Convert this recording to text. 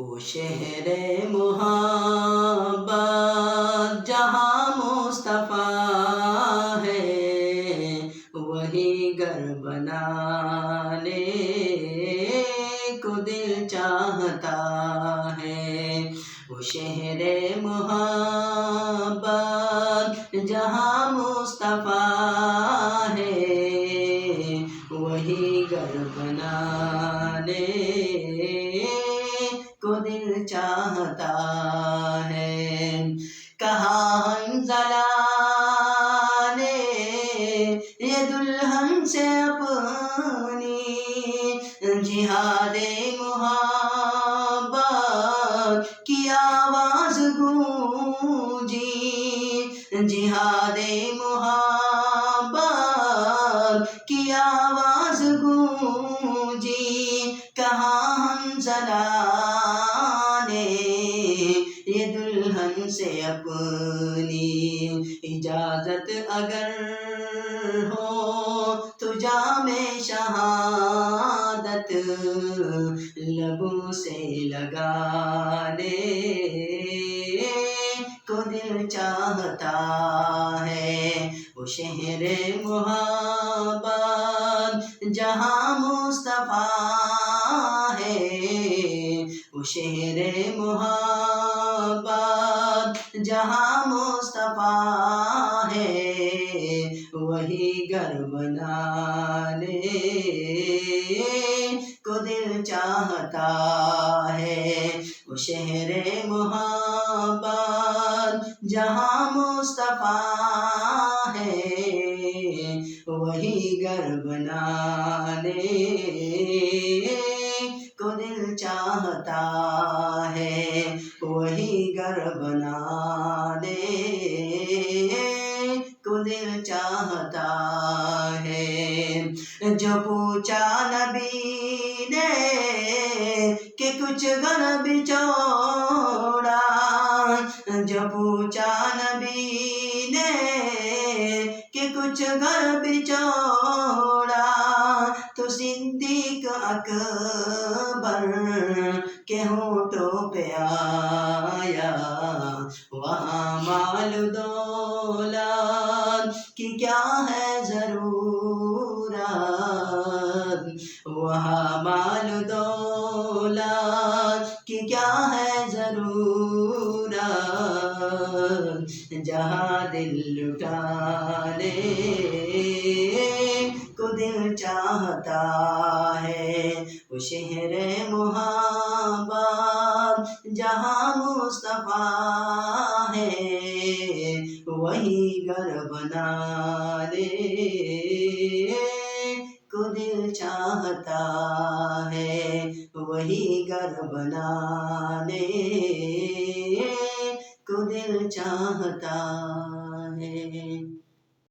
وہ شہر محبت جہاں مصطفیٰ ہے، وہی گھر بنانے کو دل چاہتا ہے۔ وہ شہر محبت جہاں مصطفیٰ ہے، وہی گھر بنانے کو دل چاہتا ہے۔ کہا حنظلہ نے یہ دلہن سے اپنی، جہاد محبت کی آواز گونجی، جہاد محبت کی آواز گونجی۔ کہا حنظلہ نے یہ دلہن سے اپنی، اجازت اگر ہو تو جام شہادت لبوں سے لگانے کو دل چاہتا ہے۔ وہ شہر محبت جہاں مصطفیٰ ہے، وہ شہر محبت جہاں مصطفیٰ ہے، وہی گھر بنانے کو دل چاہتا ہے۔ وہ شہر محبت جہاں مصطفیٰ ہے، وہی گھر بنانے کو دل چاہتا ہے، وہی گھر بنانے کو دل چاہتا ہے۔ جو پوچھا نبی نے کہ کچھ گھر بچوڑا، جو پوچھا نبی نے کہ کچھ گھر بچوڑا، تو صدیق اکبر کے ہونٹوں پہ آیا، وہاں مال دولت کی کیا ہے ضرورت، وہاں مال دولت کی کیا ہے ضرورت، جہاں دل لٹانے کو دل چاہتا ہے۔ وہ شہر محبت جہاں مصطفیٰ ہے، وہی گھر بنانے کو دل چاہتا ہے، وہی گھر بنانے کو دل چاہتا